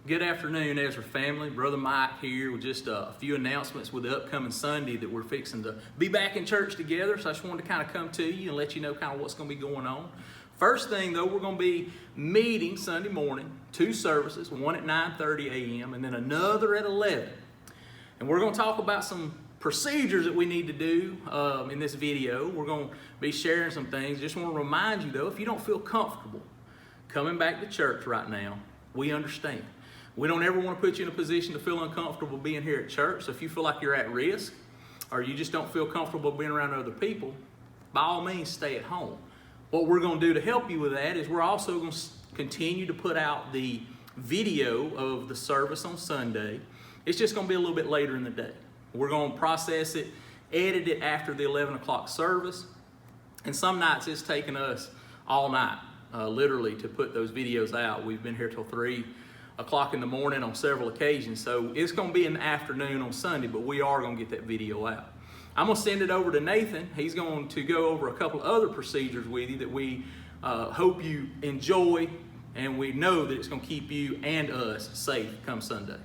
Good afternoon, Ezra family. Brother Mike here with just a few announcements with the upcoming Sunday that we're fixing to be back in church together. So I just wanted to kind of come to you and let you know kind of what's going to be going on. First thing though, we're going to be meeting Sunday morning, 2 services, one at 9:30 a.m. and then another at 11. And we're going to talk about some procedures that we need to do in this video. We're going to be sharing some things. Just want to remind you though, if you don't feel comfortable coming back to church right now, we understand. We don't ever want to put you in a position to feel uncomfortable being here at church. So if you feel like you're at risk or you just don't feel comfortable being around other people, by all means stay at home. What we're going to do to help you with that is we're also going to continue to put out the video of the service on Sunday. It's just going to be a little bit later in the day. We're going to process it, edit it after the 11 o'clock service. And some nights it's taken us all night, literally, to put those videos out. We've been here till 3 o'clock in the morning on several occasions. So it's going to be in the afternoon on Sunday, but we are going to get that video out. I'm going to send it over to Nathan. He's going to go over a couple of other procedures with you that we hope you enjoy, and we know that it's going to keep you and us safe come Sunday.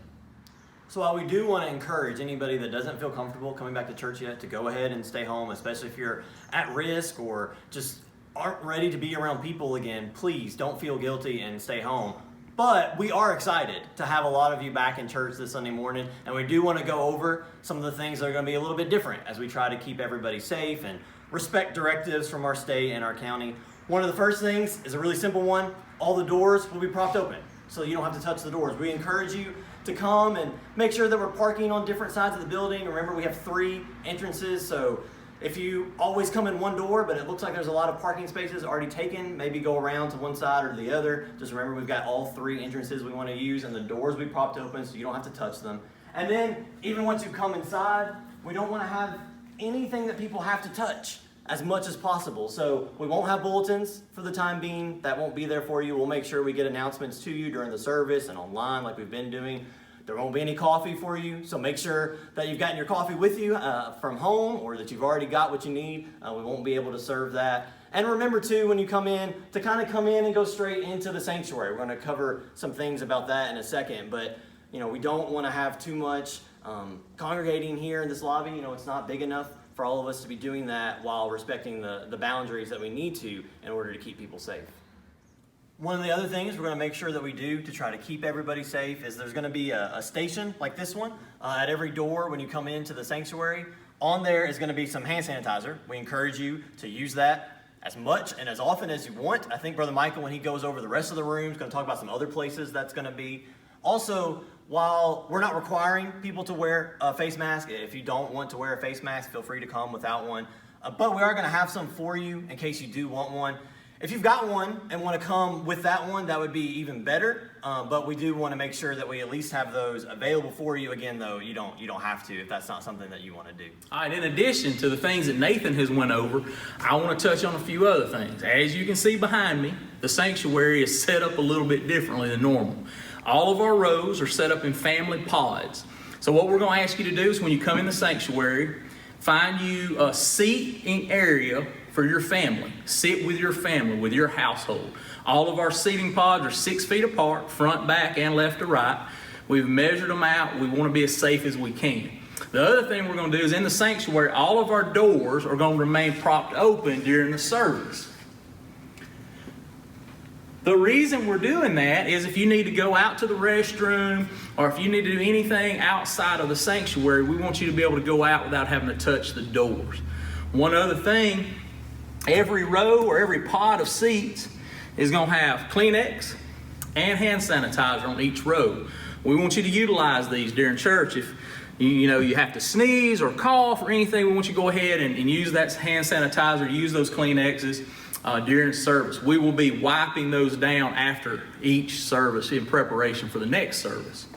So while we do want to encourage anybody that doesn't feel comfortable coming back to church yet to go ahead and stay home, especially if you're at risk or just aren't ready to be around people again, please don't feel guilty and stay home. But we are excited to have a lot of you back in church this Sunday morning, and we do want to go over some of the things that are going to be a little bit different as we try to keep everybody safe and respect directives from our state and our county. One of the first things is a really simple one. All the doors will be propped open, so you don't have to touch the doors. We encourage you to come and make sure that we're parking on different sides of the building. Remember, we have 3 entrances, so if you always come in one door, but it looks like there's a lot of parking spaces already taken, maybe go around to one side or the other. Just remember, we've got all 3 entrances we want to use, and the doors we propped open so you don't have to touch them. And then, even once you come inside, we don't want to have anything that people have to touch as much as possible. So we won't have bulletins for the time being. That won't be there for you. We'll make sure we get announcements to you during the service and online like we've been doing. There won't be any coffee for you, so make sure that you've gotten your coffee with you from home, or that you've already got what you need. We won't be able to serve that. And remember too, when you come in, to kind of come in and go straight into the sanctuary. We're going to cover some things about that in a second, but we don't want to have too much congregating here in this lobby. It's not big enough for all of us to be doing that while respecting the boundaries that we need to in order to keep people safe. One of the other things we're going to make sure that we do to try to keep everybody safe is there's going to be a station like this one at every door when you come into the sanctuary. On there is going to be some hand sanitizer. We encourage you to use that as much and as often as you want. I think Brother Michael, when he goes over the rest of the room, is going to talk about some other places that's going to be. Also, while we're not requiring people to wear a face mask, if you don't want to wear a face mask, feel free to come without one. But we are going to have some for you in case you do want one. If you've got one and want to come with that one, that would be even better. But we do want to make sure that we at least have those available for you. Again, though, you don't have to if that's not something that you want to do. All right, in addition to the things that Nathan has went over, I want to touch on a few other things. As you can see behind me, the sanctuary is set up a little bit differently than normal. All of our rows are set up in family pods. So what we're going to ask you to do is when you come in the sanctuary, find you a seating area for your family. Sit with your family, with your household. All of our seating pods are 6 feet apart, front, back, and left to right. We've measured them out. We want to be as safe as we can. The other thing we're going to do is in the sanctuary, all of our doors are going to remain propped open during the service. The reason we're doing that is if you need to go out to the restroom or if you need to do anything outside of the sanctuary, we want you to be able to go out without having to touch the doors. One other thing, every row or every pod of seats is going to have Kleenex and hand sanitizer on each row. We want you to utilize these during church. If you have to sneeze or cough or anything, we want you to go ahead and use that hand sanitizer, use those Kleenexes during service. We will be wiping those down after each service in preparation for the next service.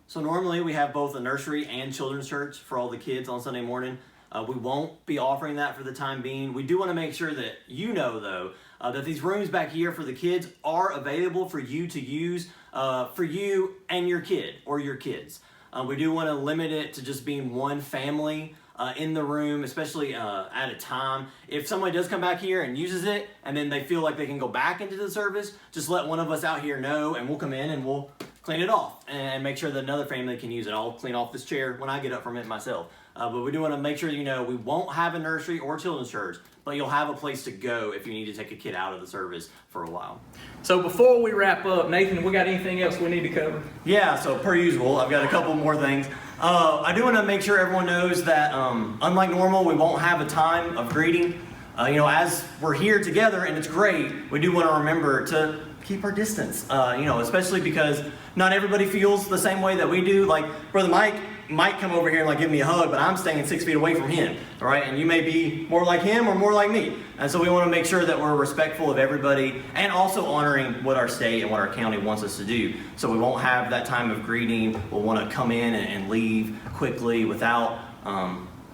So normally we have both a nursery and children's church for all the kids on Sunday morning. We won't be offering that for the time being. We do want to make sure that though, that these rooms back here for the kids are available for you to use for you and your kid or your kids. We do want to limit it to just being one family in the room, especially at a time. If somebody does come back here and uses it and then they feel like they can go back into the service, just let one of us out here know and we'll come in and we'll clean it off and make sure that another family can use it. I'll clean off this chair when I get up from it myself. But we do want to make sure we won't have a nursery or children's church, but you'll have a place to go if you need to take a kid out of the service for a while. So before we wrap up, Nathan, we got anything else we need to cover? Yeah, so per usual, I've got a couple more things. I do want to make sure everyone knows that unlike normal, we won't have a time of greeting. As we're here together and it's great, we do want to remember to keep our distance, especially because not everybody feels the same way that we do. Like Brother Mike might come over here and give me a hug, but I'm staying 6 feet away from him, all right? And you may be more like him or more like me. And so we want to make sure that we're respectful of everybody and also honoring what our state and what our county wants us to do. So we won't have that time of greeting. We'll want to come in and leave quickly without,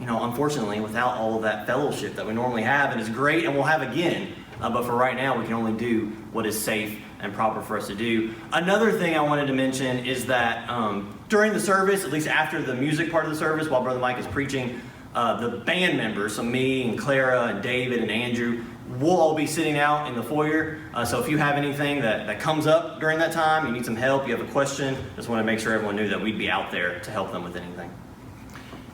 unfortunately, without all of that fellowship that we normally have. And it's great and we'll have again. But for right now, we can only do what is safe and proper for us to do. Another thing I wanted to mention is that during the service, at least after the music part of the service, while Brother Mike is preaching, the band members, so me and Clara and David and Andrew, we'll all be sitting out in the foyer. So if you have anything that comes up during that time, you need some help, you have a question, just want to make sure everyone knew that we'd be out there to help them with anything.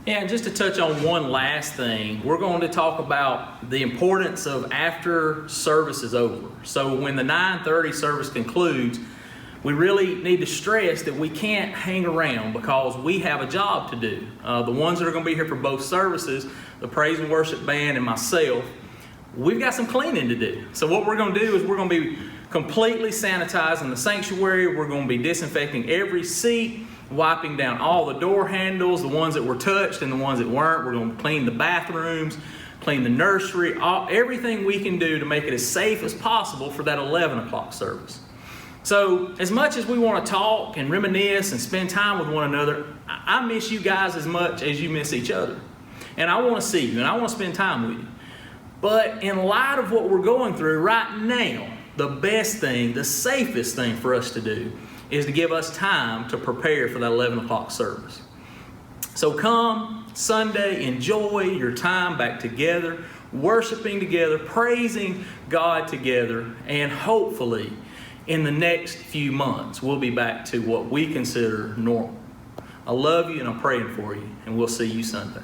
Yeah, and just to touch on one last thing, we're going to talk about the importance of after service is over. So when the 9:30 service concludes, we really need to stress that we can't hang around because we have a job to do. The ones that are going to be here for both services, the praise and worship band and myself, we've got some cleaning to do. So what we're going to do is we're going to be completely sanitizing the sanctuary. We're going to be disinfecting every seat, wiping down all the door handles, the ones that were touched and the ones that weren't. We're going to clean the bathrooms, clean the nursery, everything we can do to make it as safe as possible for that 11 o'clock service. So as much as we want to talk and reminisce and spend time with one another, I miss you guys as much as you miss each other. And I want to see you and I want to spend time with you. But in light of what we're going through right now, the best thing, the safest thing for us to do is to give us time to prepare for that 11 o'clock service. So come Sunday, enjoy your time back together, worshiping together, praising God together, and hopefully in the next few months we'll be back to what we consider normal. I love you and I'm praying for you, and we'll see you Sunday.